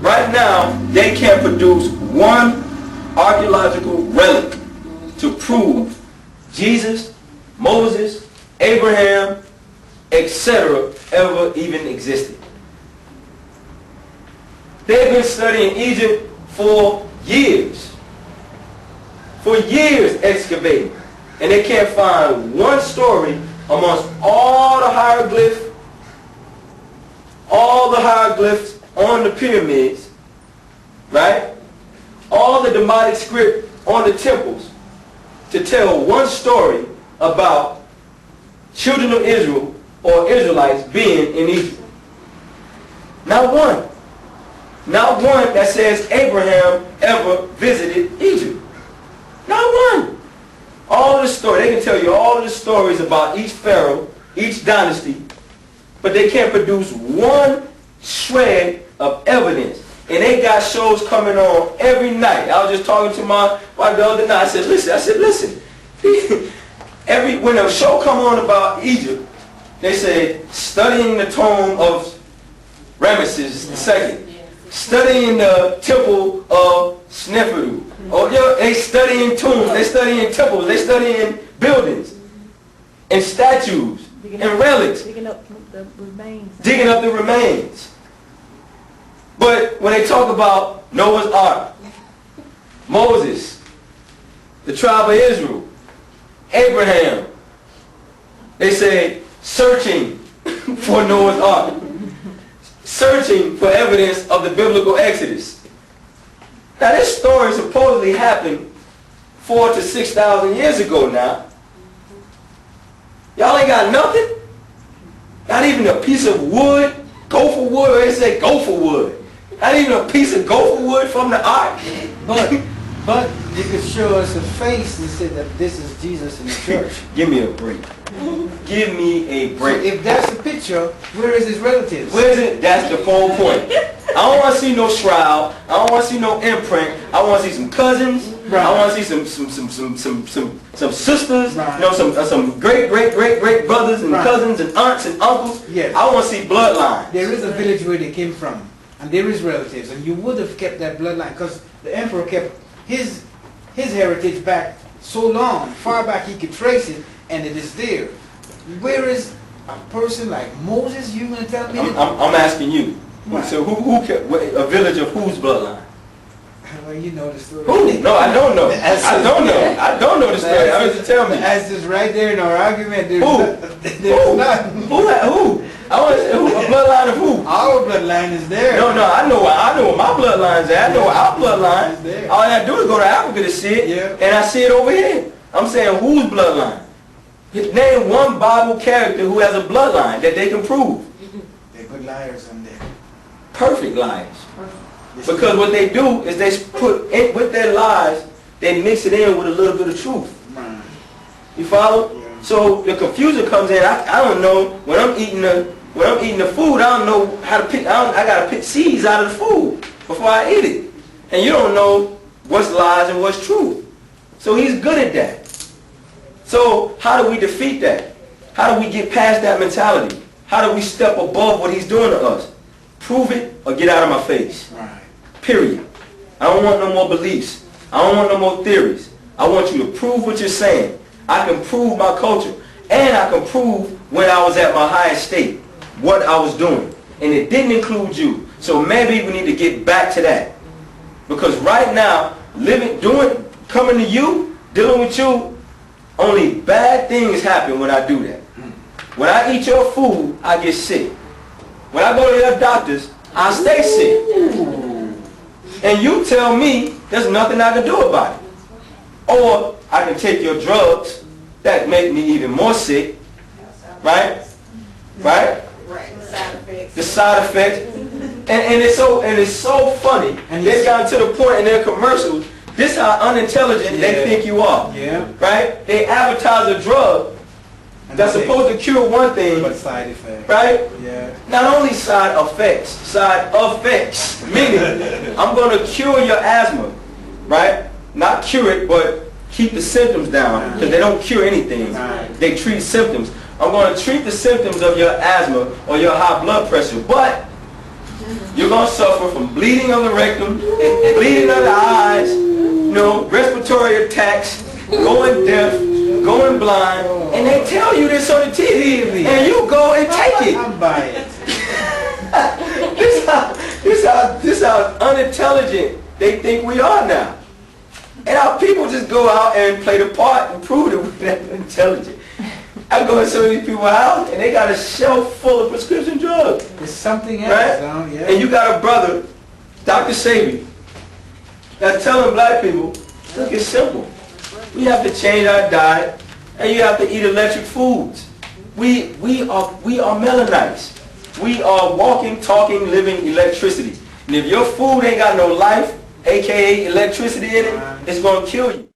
Right now, they can't produce one archaeological relic to prove Jesus, Moses, Abraham, etc. ever even existed. They've been studying Egypt for years. For years excavating. And they can't find one story amongst all the hieroglyphs on the pyramids, right? All the Demotic script on the temples to tell one story about children of Israel or Israelites being in Egypt. Not one. Not one that says Abraham ever visited Egypt. Not one. All of the stories, they can tell you all of the stories about each pharaoh, each dynasty, but they can't produce one shred of evidence. And they got shows coming on every night. I was just talking to my wife the other night. I said, listen. When a show come on about Egypt, they say, studying the tomb of Ramesses II, studying the temple of Sneferu. Oh, yeah, they studying tombs, they studying temples, they studying buildings and statues and relics. Digging up the remains. Digging up the remains. But when they talk about Noah's Ark, Moses, the tribe of Israel, Abraham, they say searching for Noah's Ark, searching for evidence of the biblical Exodus. Now this story supposedly happened 4,000 to 6,000 years ago now. Y'all ain't got nothing? Not even a piece of wood, gopher wood, or they say gopher wood. Not even a piece of gopher wood from the ark. But you could show us a face and say that this is Jesus in the church. Give me a break. Give me a break. So if that's the picture, where is his relatives? Where is it? That's the whole point. I don't want to see no shroud. I don't want to see no imprint. I want to see some cousins. Right. I want to see some sisters. Right. You know, some great brothers and cousins and aunts and uncles. Yes. I want to see bloodlines. There is a village where they came from, and there is relatives, and you would have kept that bloodline because the emperor kept his heritage back so long, far back he could trace it, and it is there. Where is a person like Moses? You gonna tell me? I'm asking you. Right. So who kept a village of whose bloodline? Well, you know the story. Who? No, I don't know. I don't know the story. I was just tell me. As is right there in our argument. There's Who? none. Who? I want to say who? A bloodline of who? Our bloodline is there. No, I know where my bloodline's at. I know where our bloodline is there. All I do is go to Africa to see it, and I see it over here. I'm saying whose bloodline? Name one Bible character who has a bloodline that they can prove. They're good liars on there. Perfect liars. Because what they do is they put in, with their lies, they mix it in with a little bit of truth. You follow? Yeah. So the confusion comes in. I don't know when I'm eating the food. I don't know how to pick. I gotta pick seeds out of the food before I eat it. And you don't know what's lies and what's truth. So he's good at that. So how do we defeat that? How do we get past that mentality? How do we step above what he's doing to us? Prove it or get out of my face. Right. Period. I don't want no more beliefs. I don't want no more theories. I want you to prove what you're saying. I can prove my culture. And I can prove when I was at my highest state, what I was doing. And it didn't include you. So maybe we need to get back to that. Because right now, coming to you, dealing with you, only bad things happen when I do that. When I eat your food, I get sick. When I go to your doctors, I stay sick. And you tell me there's nothing I can do about it. Or I can take your drugs that make me even more sick. Right? The side effects. And it's so funny. And they've gotten to the point in their commercials. This is how unintelligent they think you are. Yeah. Right? They advertise a drug that's supposed to cure one thing. But side effects. Right? Yeah. Not only side effects. Meaning, I'm going to cure your asthma. Right? Not cure it, but keep the symptoms down. Because they don't cure anything. Right. They treat symptoms. I'm going to treat the symptoms of your asthma or your high blood pressure. But You're going to suffer from bleeding of the rectum, bleeding of the eyes, respiratory attacks, going deaf, going blind, and they tell you this on the TV, and you go and take it. I'm buying it. This how unintelligent they think we are now. And our people just go out and play the part and prove that we're that intelligent. I go in some of these people's house and they got a shelf full of prescription drugs. It's something else, right? Yeah. And you got a brother, Dr. Sabi, that's telling black people, look, it's simple. We have to change our diet and you have to eat electric foods. We are melanites. We are walking, talking, living electricity. And if your food ain't got no life, aka electricity in it, it's going to kill you.